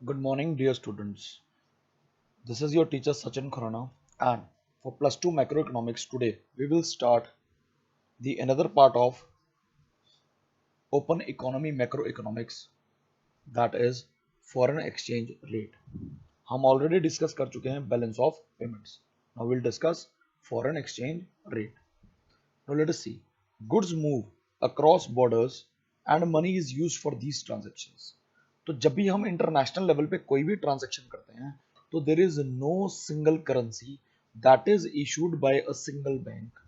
Good morning, dear students. This is your teacher Sachin Khurana, and for plus 2 macroeconomics today, we will start the another part of open economy macroeconomics, that is foreign exchange rate. हम already discuss कर चुके हैं balance of payments. Now we'll discuss foreign exchange rate. Now let us see. Goods move across borders and money is used for these transactions. तो जब भी हम international level पे कोई भी ट्रांजेक्शन करते हैं तो there is no single currency that is issued by a single bank.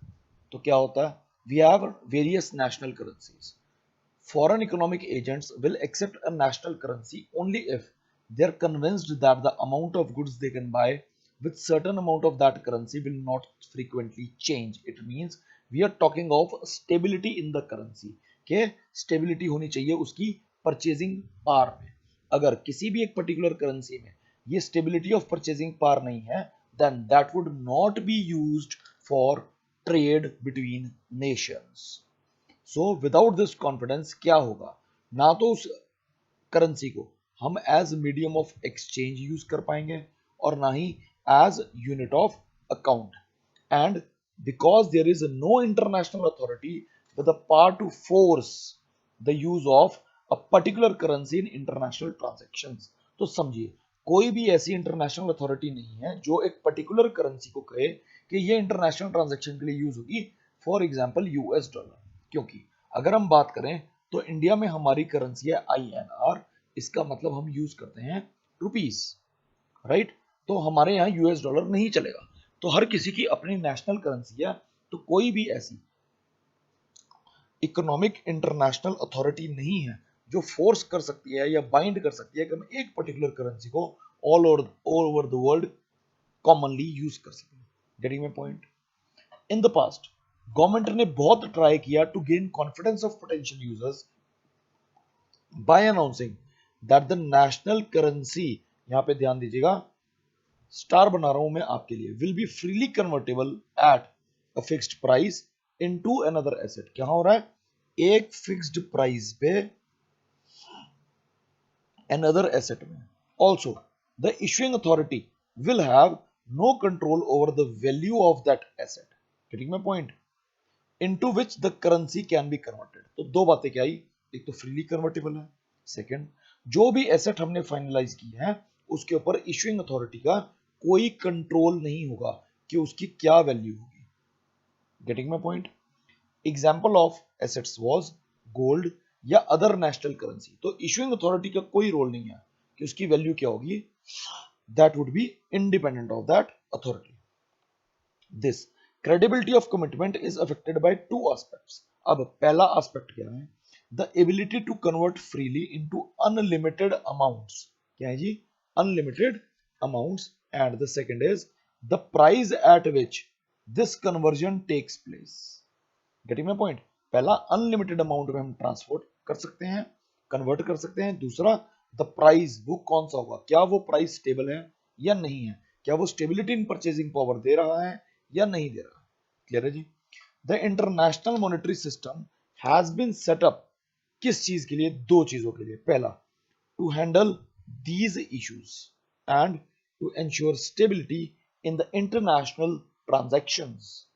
तो क्या होता है? We have various national currencies. Foreign economic agents will accept a national currency only if they are convinced that the amount of goods they can buy with certain amount of that currency will not frequently change. It means we are talking of stability in the currency. के stability होनी चाहिए उसकी purchasing power में. अगर किसी भी एक particular currency में ये stability of purchasing power नहीं है, then that would not be used for trade between nations. So without this confidence क्या होगा? ना तो उस करेंसी को हम as medium of exchange use कर पाएंगे और ना ही as unit of account. And because there is no international authority with the power to force the use of a particular currency in international transactions. तो समझिए, कोई भी ऐसी इंटरनेशनल अथॉरिटी नहीं है जो एक पर्टिकुलर करेंसी को कहे कि ये इंटरनेशनल ट्रांजेक्शन के लिए यूज होगी. For example US dollar. क्योंकि अगर हम बात करें तो इंडिया में हमारी करेंसी है INR. इसका मतलब हम यूज करते हैं रुपीस, राइट? तो हमारे यहाँ यूएस डॉलर नहीं चलेगा. तो हर किसी की अपनी नेशनल करेंसी है. तो कोई भी ऐसी इकोनॉमिक इंटरनेशनल अथॉरिटी नहीं है जो फोर्स कर सकती है या बाइंड कर सकती है कि हम एक पर्टिकुलर करेंसी को all over the world commonly use कर सकें. Getting my point? In the past government ने बहुत ट्राई किया to gain confidence of potential users by announcing that the national currency, यहां पे ध्यान दीजिएगा, स्टार बना रहा हूं मैं आपके लिए, will be freely convertible at a fixed price into another asset. क्या हो रहा है? एक फिक्स्ड प्राइस पे अनदर एसेट में. Also the issuing authority will have no control over the value of that asset. Getting my point? into which the currency can be converted. तो दो बातें क्या आई? एक तो फ्रीली कन्वर्टेबल है, सेकंड जो भी एसेट हमने फाइनलाइज की है उसके ऊपर इशुइंग अथॉरिटी का कोई कंट्रोल नहीं होगा कि उसकी क्या वैल्यू होगी. Getting my point? Example of assets was gold या अदर नेशनल करेंसी. तो इशुइंग अथॉरिटी का कोई रोल नहीं है कि उसकी वैल्यू क्या होगी. That would be independent of that authority. This credibility of commitment is affected by two aspects. अब पहला aspect क्या है? The ability to convert freely into unlimited amounts. क्या है जी? Unlimited amounts. And the second is the price at which this conversion takes place. Getting my point? पहला unlimited amount में हम transport कर सकते हैं, कन्वर्ट कर सकते हैं. दूसरा द प्राइस, वो कौन सा होगा? क्या वो प्राइस स्टेबल है या नहीं है? क्या वो स्टेबिलिटी इन परचेजिंग पावर दे रहा है या नहीं दे रहा? क्लियर है जी? The international monetary system has been set up किस चीज के लिए? दो चीजों के लिए. पहला, to handle these issues and to ensure stability in the international transactions.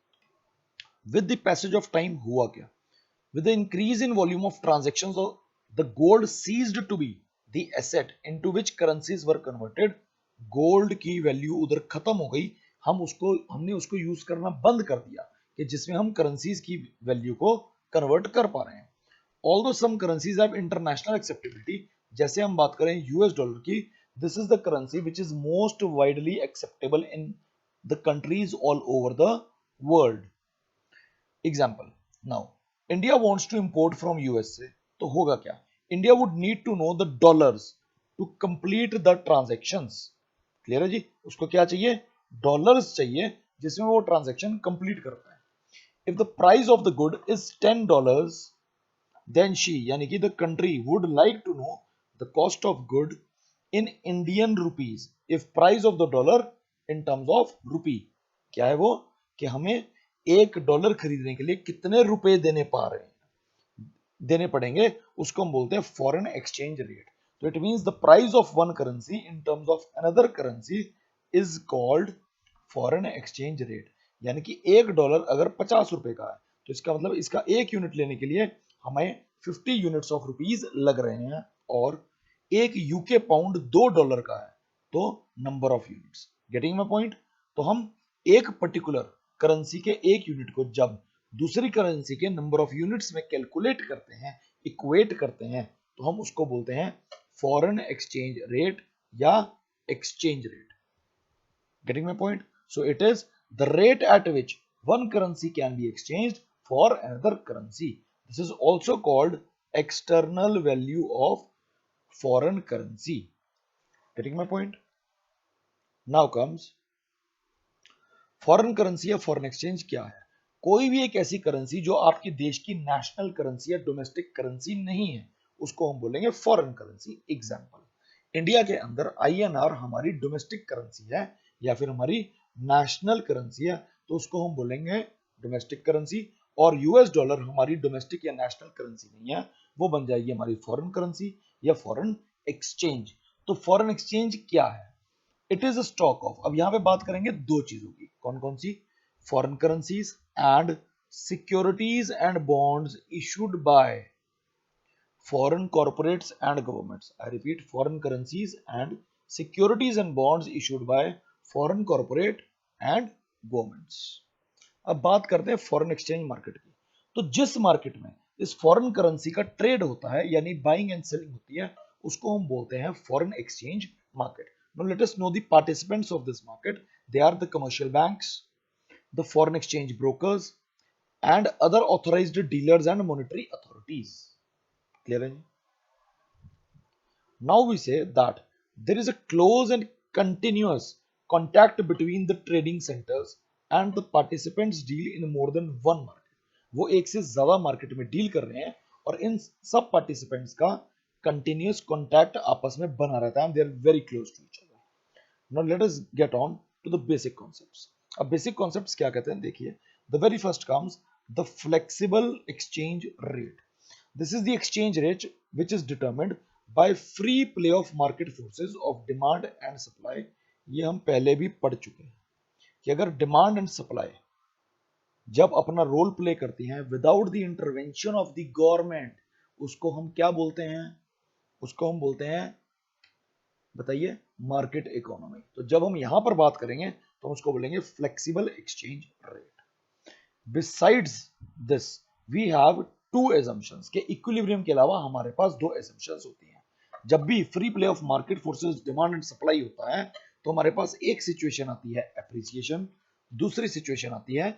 With the passage of time हुआ क्या? With the increase in volume of transactions, the gold ceased to be the asset into which currencies were converted. Gold की value उधर खत्म हो गई. हमने उसको use करना बंद कर दिया कि जिसमें हम करेंसीज की वैल्यू को कन्वर्ट कर पा रहे हैं. Although some currencies have international acceptability. जैसे हम बात करें यूएस डॉलर की, this is the currency which is most widely acceptable in the countries all over the world. Example, now India wants to import from USA. तो होगा क्या? India would need to know the dollars to complete the transactions. Clear है जी? उसको क्या चाहिए? Dollars चाहिए जिसमें वो ट्रांजैक्शन कंप्लीट करता है. If the price of the good is $10, then she, यानी कि the country, would like to know the cost of good in Indian rupees if price of the dollar in terms of rupee. क्या है वो? कि हमें $1 खरीदने के लिए कितने रुपए देने पड़ेंगे, उसको हम बोलते हैं फॉरेन एक्सचेंज रेट. तो it means the price of one currency in terms of another currency is called foreign exchange rate. यानी कि $1 अगर 50 रुपए का है तो इसका मतलब इसका एक यूनिट लेने के लिए हमें 50 यूनिट्स ऑफ रुपीज लग रहे हैं, और एक यूके पाउंड $2 का है तो number of units. Getting my point? तो हम एक पर्टिकुलर करेंसी के एक यूनिट को जब दूसरी करेंसी के नंबर ऑफ यूनिट्स में कैलकुलेट करते हैं, इक्वेट करते हैं, तो हम उसको बोलते हैं फॉरेन एक्सचेंज रेट या exchange rate. Getting my point? So it is the rate at which one currency can be exchanged for another currency. This is also called external value of foreign currency. Getting my point? Now comes foreign currency या foreign exchange क्या है? कोई भी एक ऐसी currency जो आपके देश की नेशनल करेंसी या डोमेस्टिक करेंसी नहीं है, उसको हम बोलेंगे फॉरेन करेंसी। एग्जांपल, इंडिया के अंदर आईएनआर हमारी डोमेस्टिक करेंसी है या फिर हमारी नेशनल करेंसी है, तो उसको हम बोलेंगे डोमेस्टिक करेंसी। और यूएस डॉलर हमारी डोमेस्टिक या नेशनल करेंसी नहीं है, वो बन जाएगी हमारी फॉरेन करेंसी या फॉरेन एक्सचेंज। तो फॉरेन एक्सचेंज क्या है? It is a stock of, अब यहां पे बात करेंगे दो चीजों की, कौन कौन सी? Foreign currencies and securities and bonds issued by foreign corporates and governments. I repeat, foreign currencies and securities and bonds issued by foreign corporate and governments. अब बात करते हैं फॉरेन एक्सचेंज मार्केट की। तो जिस मार्केट में इस फॉरेन करेंसी का ट्रेड होता है यानी बाइंग एंड सेलिंग होती है, उसको हम बोलते हैं foreign exchange market. Now let us know the participants of this market. They are the commercial banks, the foreign exchange brokers, and other authorized dealers and monetary authorities. Clear है? Now we say that there is a close and continuous contact between the trading centers and the participants deal in more than one market. वो एक से ज्यादा market में deal कर रहे हैं और इन सब पार्टिसिपेंट्स का कंटिन्यूस कॉन्टैक्ट आपस में बना रहता है, they are very close to each other. Now let us get on to the basic concepts. अब बेसिक कॉन्सेप्ट्स क्या कहते हैं देखिए, the very first comes the flexible exchange rate. This is the exchange rate which is determined by free play of market forces of demand and supply। ये हम पहले भी पढ़ चुके हैं कि अगर डिमांड एंड सप्लाई जब अपना रोल प्ले करती हैं without the intervention of the government, उसको हम क्या बोलते हैं? उसको हम बोलते हैं, बताइए, मार्केट इकोनॉमी। तो जब हम यहां पर बात करेंगे तो हम उसको बोलेंगे flexible exchange rate. Besides this, we have two assumptions के इक्विलिब्रियम के अलावा हमारे पास दो assumptions होती हैं। जब भी free play of market forces demand and supply होता है तो हमारे पास एक सिचुएशन आती है एप्रिसिएशन, दूसरी सिचुएशन आती है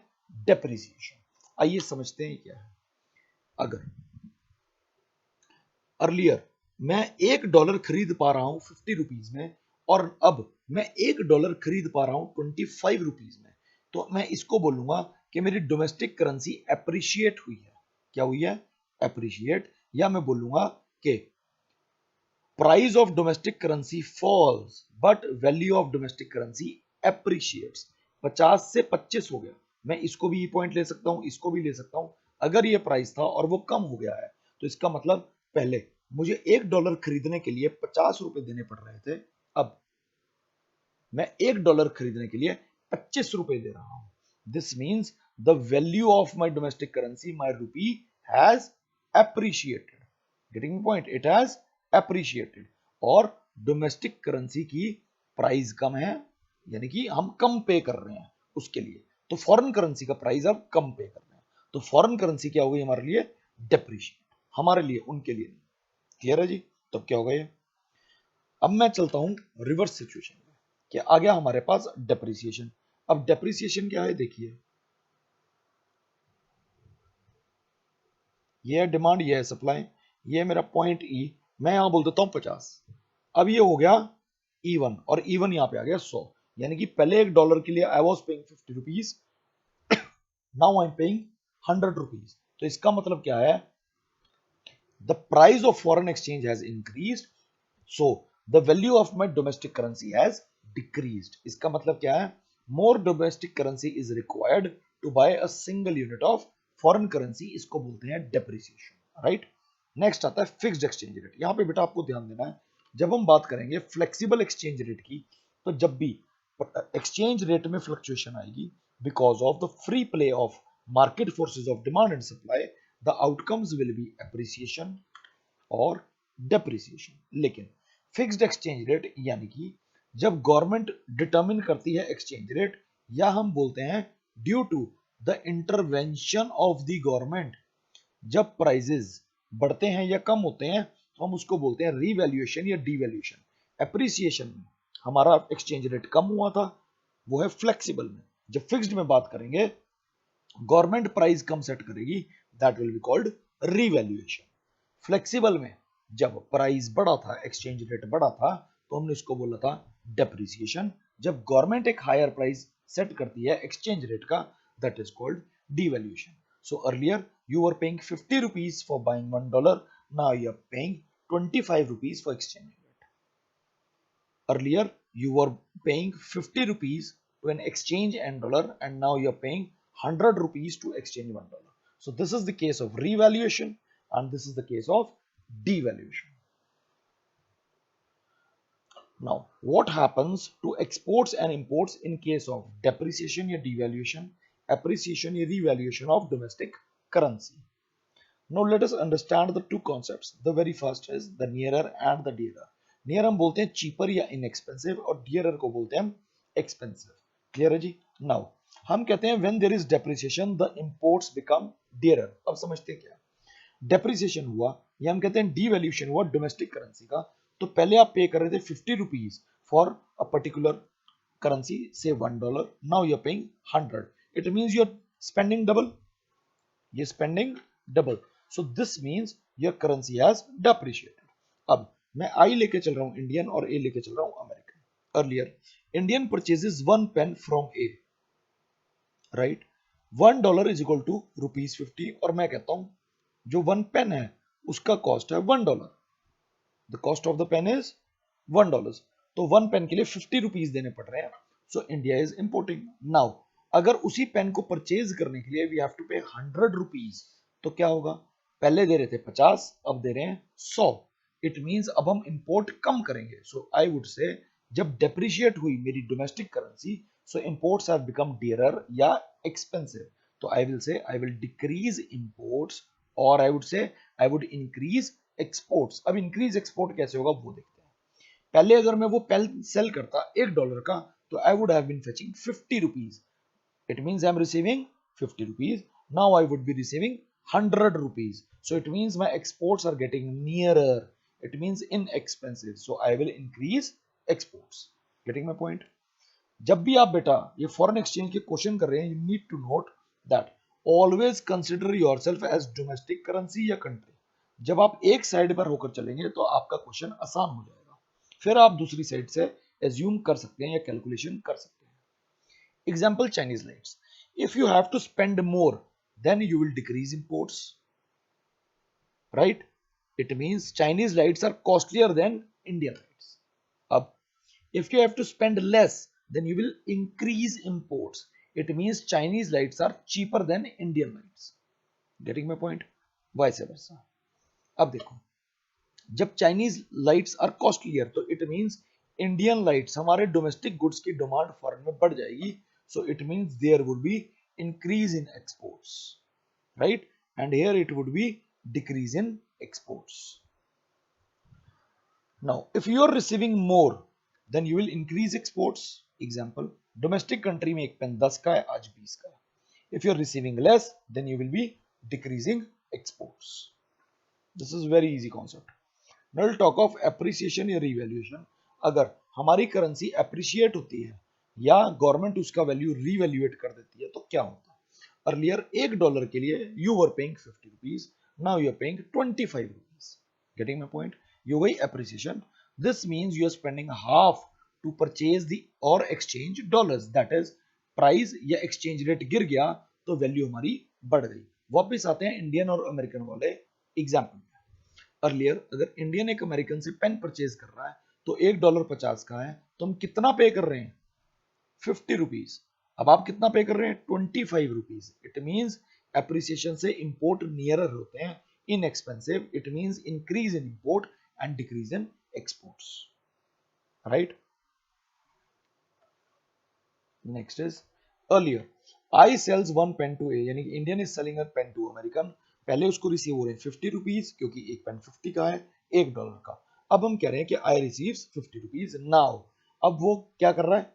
डेप्रिसिएशन। आइए समझते हैं क्या है। अगर अर्लियर मैं $1 खरीद पा रहा हूं 50 रुपीज में और अब मैं $1 खरीद पा रहा हूं 25 रुपीज में, तो मैं इसको बोलूंगा कि मेरी डोमेस्टिक करेंसी एप्रिशिएट हुई है। क्या हुई है? एप्रिशिएट। या मैं बोलूंगा कि price of domestic currency falls but value of domestic currency appreciates. 50 से 25 हो गया, मैं इसको भी पॉइंट ले सकता हूं, इसको भी ले सकता हूं। अगर ये प्राइस था और वो कम हो गया है तो इसका मतलब पहले मुझे $1 खरीदने के लिए 50 रुपए देने पड़ रहे थे, अब मैं $1 खरीदने के लिए 25 रुपए दे रहा हूं। This means the value of my domestic currency, my rupee, has appreciated. Getting point? It has appreciated. और डोमेस्टिक करेंसी की प्राइस कम है, यानी कि हम कम पे कर रहे हैं उसके लिए, तो फॉरेन करेंसी का प्राइस अब कम पे कर रहे हैं, तो फॉरेन करेंसी क्या हो गई हमारे लिए? डेप्रिशिएट। हमारे लिए, उनके लिए नहीं। क्लियर है जी? तब क्या होगा ये? अब मैं चलता हूं रिवर्स सिचुएशन में कि आ गया हमारे पास डेप्रिसिएशन। अब डेप्रिसिएशन क्या है देखिए, ये है डिमांड, ये है सप्लाई, ये है मेरा पॉइंट ई, मैं यहां बोल देता हूं 50। अब ये हो गया E1 और E1 यहां पे आ गया 100, यानी कि पहले $1 के लिए I was paying 50 rupees, now I am paying 100 rupees. तो इसका मतलब क्या है? The price of foreign exchange has increased, so the value of my domestic currency has decreased. इसका मतलब क्या है? More domestic currency is required to buy a single unit of foreign currency, इसको बोलते हैं डेप्रिसिएशन। राइट? नेक्स्ट आता है fixed exchange rate. यहां पे बेटा आपको ध्यान देना है, जब हम बात करेंगे फ्लेक्सिबल एक्सचेंज रेट की, तो जब भी एक्सचेंज रेट में फ्लक्चुएशन आएगी because of the free play of market forces of demand and supply, the outcomes will be appreciation और डेप्रिसिएशन। लेकिन फिक्स्ड एक्सचेंज रेट यानी कि जब गवर्नमेंट डिटरमिन करती है एक्सचेंज रेट, या हम बोलते हैं due to the intervention of the government, जब प्राइजेस बढ़ते हैं या कम होते हैं तो हम उसको बोलते हैं रीवैल्यूएशन या डीवैल्यूएशन। एप्रिसिएशन में हमारा एक्सचेंज रेट कम हुआ था, वो है फ्लेक्सिबल में। जब फिक्स्ड में बात करेंगे, गवर्नमेंट प्राइस कम सेट करेगी, that will be called revaluation. Flexible में जब प्राइस बढ़ा था, एक्सचेंज रेट बढ़ा था, तो हमने इसको बोला था डेप्रिसिएशन। जब गवर्नमेंट एक हायर प्राइस सेट करती है एक्सचेंज रेट का, that is called devaluation. So earlier you were paying 50 rupees for buying $1. Now you are paying 25 rupees for exchanging it. Earlier you were paying 50 rupees to an exchange $1, and now you are paying 100 rupees to exchange $1. So this is the case of revaluation and this is the case of devaluation. Now, what happens to exports and imports in case of depreciation or devaluation, appreciation or revaluation of domestic currency? Now, let us understand the two concepts. The very first is the nearer and the dearer. Near हम बोलते हैं cheaper या inexpensive और dearer को बोलते हैं हम expensive. Clear है जी? Now, हम कहते हैं when there is depreciation, the imports become dearer. अब समझते हैं क्या? डेप्रिसिएशन हुआ या हम कहते हैं डीवैल्यूएशन हुआ डोमेस्टिक करेंसी का, तो पहले आप पे कर रहे थे 50 rupees for a particular currency से $1, now you are paying 100, it means you are spending double, ये spending double, so this means your currency has depreciated. अब मैं आई लेके चल रहा हूं इंडियन और ए लेके चल रहा हूं American. Earlier Indian purchases 1 pen from A, right, $1 is equal to ₹50, और मैं कहता हूं जो 1 पेन है उसका कॉस्ट है $1, the cost of the pen is $1, तो 1 पेन के लिए 50 रुपीज देने पड़ रहे हैं, so India is importing. Now अगर उसी पेन को परचेज करने के लिए वी हैव टू पे 100 रुपीज, तो क्या होगा? पहले दे रहे थे 50, अब दे रहे हैं 100, इट मींस अब हम इंपोर्ट कम करेंगे। सो आई वुड से जब डेप्रिशिएट हुई मेरी domestic currency, so imports have become dearer या एक्सपेंसिव, तो I will say I will decrease imports और I would say I would increase exports. अब इंक्रीज एक्सपोर्ट कैसे होगा वो देखते हैं। पहले अगर मैं वो पेन सेल करता $1 का, तो I would have been fetching 50 rupees, it means I am receiving 50 rupees, now I would be receiving 100 rupees, so it means my exports are getting nearer, it means inexpensive, so I will increase exports. Getting my point? जब भी आप बेटा ये foreign exchange के question कर रहे हैं, you need to note that always consider yourself as domestic currency या कंट्री। जब आप एक साइड पर होकर चलेंगे तो आपका क्वेश्चन आसान हो जाएगा, फिर आप दूसरी साइड से एज्यूम कर सकते हैं या कैलकुलेशन कर सकते हैं। Example Chinese lights, if you have to spend more, then you will decrease imports, right? It means Chinese lights are costlier than Indian lights. Ab, if you have to spend less, then you will increase imports, it means Chinese lights are cheaper than Indian lights. Getting my point? Vice versa. अब देखो, जब Chinese lights are costlier, तो it means Indian lights, हमारे domestic goods की demand foreign में बढ़ जाएगी, so it means there would be increase in exports, right? And here it would be decrease in exports. Now if you are receiving more, then you will increase exports. Example, domestic country में एक pen 10 का है, आज 20 का है। If you are receiving less, then you will be decreasing exports. This is very easy concept. Now we'll talk of appreciation या revaluation. अगर हमारी करेंसी appreciate होती है या गवर्नमेंट उसका वैल्यू रीवैल्यूएट कर देती है, तो क्या होता है? अर्लियर $1 के लिए you were paying 50 rupees, now you are paying 25 rupees. Getting my point? ये हो गई appreciation. This means you are spending half to purchase the और exchange dollars, that is price या एक्सचेंज रेट गिर गया तो वैल्यू हमारी बढ़ गई। वापस आते हैं इंडियन और अमेरिकन वाले एग्जाम्पल में। अर्लियर अगर इंडियन एक अमेरिकन से पेन परचेज कर रहा है तो $1.50 का है, तो हम कितना पे कर रहे हैं? 50 रुपीज। अब आप कितना पे कर रहे हैं? 25 रुपीज। इट मींस एप्रिसिएशन से इंपोर्ट नियरर होते हैं inexpensive, it means increase in import and decrease in exports, right? Next is earlier I sells one pen to A, यानी कि Indian is selling a pen to American. पहले उसको receive हो रहे हैं 50 रुपीज, क्योंकि एक पेन 50 का है, $1 का। अब हम कह रहे हैं कि आई रिसीव्स 50 रुपीज नाउ। अब वो क्या कर रहा है,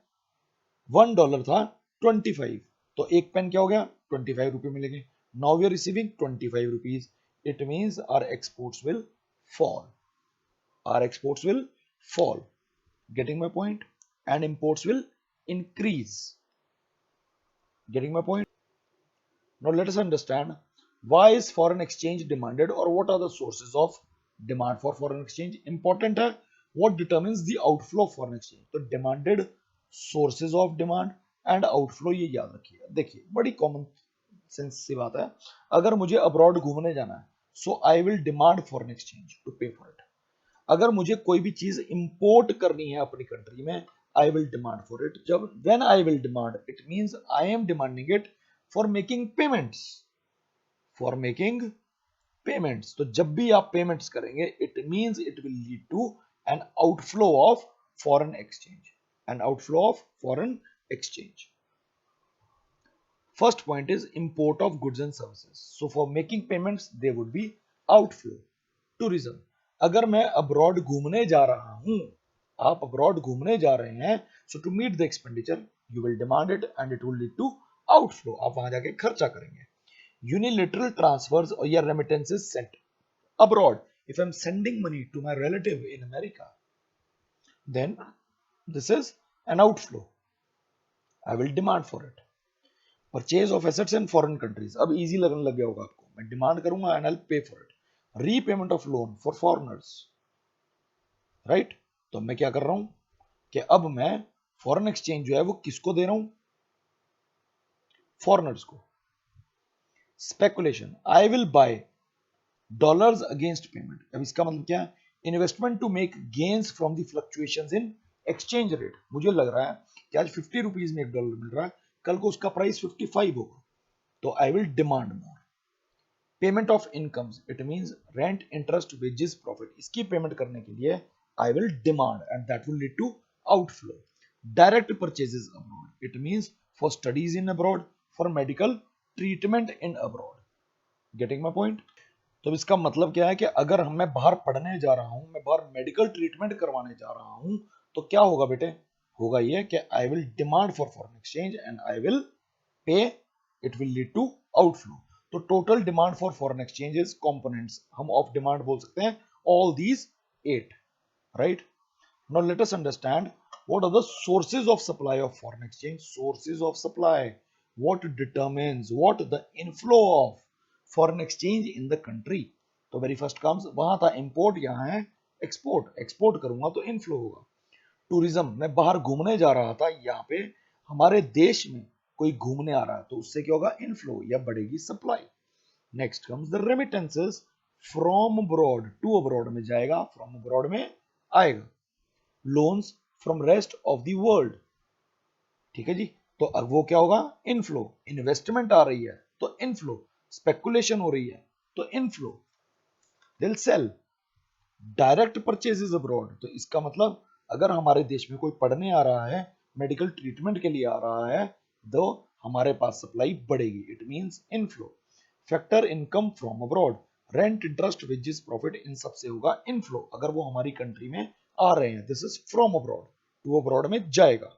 $1 था 25, तो एक पेन क्या हो गया, 25 रुपये मिलेंगे। Now we are receiving 25 rupees, it means our exports will fall, our exports will fall, getting my point, and imports will increase, getting my point. Now let us understand why is foreign exchange demanded, or what are the sources of demand for foreign exchange. Important है, what determines the outflow of foreign exchange, तो demanded, sources of demand and outflow, ये याद रखिए। देखिए बड़ी common sense सी बात है, अगर मुझे अब्रॉड घूमने जाना है, so I will demand foreign exchange to pay for it. अगर मुझे कोई भी चीज इंपोर्ट करनी है अपनी कंट्री में, I will demand for it. जब when I will demand, it means I am demanding it for making payments, for making payments. तो जब भी आप पेमेंट्स करेंगे, it means it will lead to an outflow of foreign exchange, an outflow of foreign exchange. First point is import of goods and services. So for making payments, there would be outflow. Tourism. अगर मैं abroad घूमने जा रहा हूं, आप abroad घूमने जा रहे हैं, so to meet the expenditure, you will demand it and it will lead to outflow. आप वहां जाके खर्चा करेंगे। Unilateral transfers or your remittances sent abroad. If I'm sending money to my relative in America, then this is an outflow. I will demand for it. Purchase of assets in foreign countries, अब easy लगने लग गया होगा आपको, मैं demand करूंगा and I will पे for it. Repayment of loan for foreigners, right. तो मैं क्या कर रहा हूं कि अब मैं फॉरेन एक्सचेंज जो है वो किसको दे रहा हूं, फॉरेनर्स को। Speculation, I will buy dollars against payment. अब इसका मतलब क्या है, investment to make gains from the fluctuations in exchange rate. मुझे लग रहा है कि आज 50 रुपीज में $1 मिल रहा है, कल को उसका प्राइस 55 होगा, तो I will demand more. Payment of incomes, it means rent, interest, wages, profit, इसकी पेमेंट करने के लिए I will demand and that will lead to outflow. Direct purchases abroad, it means for studies in abroad, for medical treatment in abroad, getting my point. तो इसका मतलब क्या है कि अगर मैं बाहर पढ़ने जा रहा हूं, मैं बाहर मेडिकल ट्रीटमेंट करवाने जा रहा हूं, तो क्या होगा बेटे, होगा ये कि I will demand for foreign exchange and I will pay, it will lead to outflow. तो total demand for foreign exchanges components हम ऑफ डिमांड बोल सकते हैं, all these 8, right. Now let us understand what are the sources of supply of foreign exchange. Sources of supply, what determines what the inflow of foreign exchange in the country. तो very first comes, वहां था import, यहाँ है export. Export करूंगा तो inflow होगा। Tourism, मैं बाहर घूमने जा रहा था, यहाँ पे हमारे देश में कोई घूमने आ रहा है, तो उससे क्या होगा, इनफ्लो या बढ़ेगी supply. Next comes the remittances, from abroad to abroad में जाएगा, फ्रॉम अब्रॉड में आएगा। Loans from rest of the world, ठीक है जी, तो अब वो क्या होगा, इनफ्लो। इन्वेस्टमेंट आ रही है तो इनफ्लो, स्पेकुलेशन हो रही है तो इनफ्लो, दिल सेल। डायरेक्ट परचेजेस अब्रॉड, तो इसका मतलब अगर हमारे देश में कोई पढ़ने आ रहा है, मेडिकल ट्रीटमेंट के लिए आ रहा है, तो हमारे पास सप्लाई बढ़ेगी, it means inflow. Factor income from abroad, rent, interest, wages, profit, इन सब से होगा इनफ्लो, अगर वो हमारी कंट्री में आ रहे हैं। This is from abroad, to abroad में जाएगा,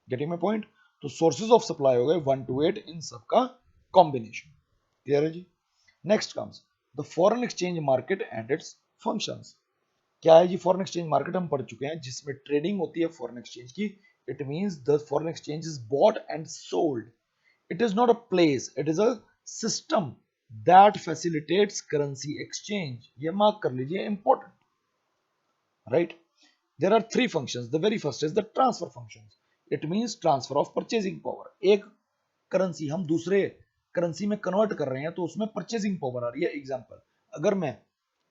गेटिंग माय पॉइंट। तो सोर्सेज ऑफ सप्लाई हो गए 1 to 8, इन सब का कॉम्बिनेशन, क्लियर है जी। Next comes the foreign exchange market and its functions. क्या है जी, फॉरेन एक्सचेंज मार्केट हम पढ़ चुके हैं, जिसमें ट्रेडिंग होती है फॉरेन एक्सचेंज की। It means the foreign exchange is bought and sold. It is not a place, it is a system that facilitates currency exchange. ये मार्क कर लीजिए, important, right. There are 3 functions. The very first is the transfer functions. It means transfer of purchasing power. एक currency हम दूसरे currency में convert कर रहे हैं, तो उसमें परचेजिंग पावर आ रही है। एग्जांपल, अगर मैं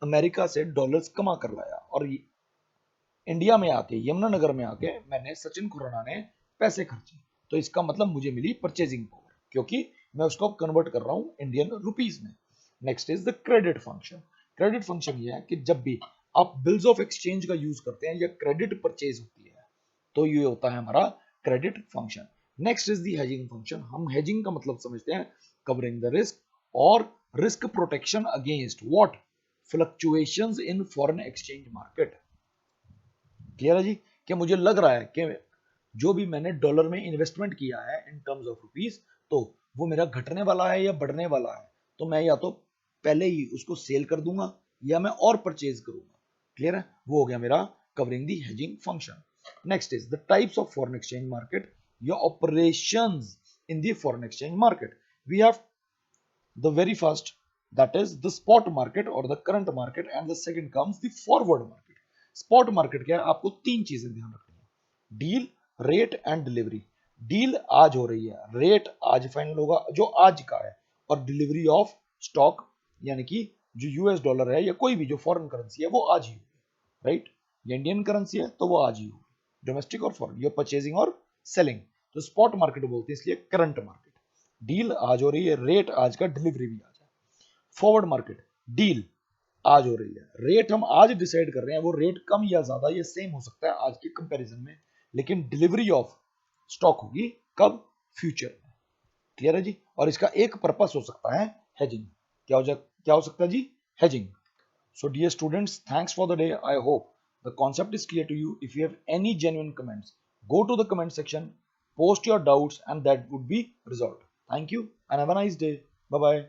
अमेरिका से डॉलर्स कमा कर लाया और इंडिया में आके, यमुनानगर में आके मैंने सचिन खुराना ने पैसे खर्चे, तो इसका मतलब मुझे मिली परचेजिंग पावर, क्योंकि मैं उसको कन्वर्ट कर रहा हूं इंडियन रुपीस में। Next is the credit function. Credit function ये है कि जब भी आप बिल्स ऑफ एक्सचेंज का यूज करते हैं या क्रेडिट परचेज होती है, तो ये होता है हमारा credit function. Next is the hedging function. हम हेजिंग का मतलब समझते हैं कवरिंग द रिस्क और risk protection against what, fluctuations in foreign exchange market. Clear है जी? कि मुझे लग रहा है कि जो भी मैंने डॉलर में इन्वेस्टमेंट किया है इन टर्म्स ऑफ रुपीस, तो वो मेरा घटने वाला है या बढ़ने वाला है, तो मैं या तो पहले ही उसको सेल कर दूंगा या मैं और परचेज करूंगा। क्लियर है? वो हो गया मेरा covering the hedging function. Next is the types of foreign exchange market या operations in the foreign exchange market. We have the very first, that is the spot market or the current market, and the second comes the forward market. spot market क्या है? आपको तीन चीजें ध्यान रखनी है, deal, rate and delivery. Deal आज हो रही है, रेट आज फाइनल होगा जो आज का है, और डिलीवरी ऑफ स्टॉक यानी कि जो यूएस डॉलर है या कोई भी जो फॉरेन करेंसी है वो आज ही होगी, राइट? ये इंडियन करेंसी है तो वो आज ही होगी, डोमेस्टिक और फॉरेन, ये परचेजिंग और सेलिंग। तो स्पॉट मार्केट बोलते हैं इसलिए करंट मार्केट। डील आज हो रही है, रेट आज का, डिलीवरी भी आज है। फॉरवर्ड मार्केट, डील आज हो रही है, रेट हम आज डिसाइड कर रहे हैं, वो रेट कम या ज्यादा ये सेम हो सकता है आज के कंपैरिजन में, लेकिन डिलीवरी ऑफ स्टॉक होगी कब? फ्यूचर में। क्लियर है जी? और इसका एक पर्पस हो सकता है हेजिंग। क्या हो सकता है जी? Hedging. So dear students, thanks for the day. I hope the concept is clear to you. If you have any genuine comments, go to the comment section, post your doubts, and that would be resolved. Thank you and have a nice day. Bye bye.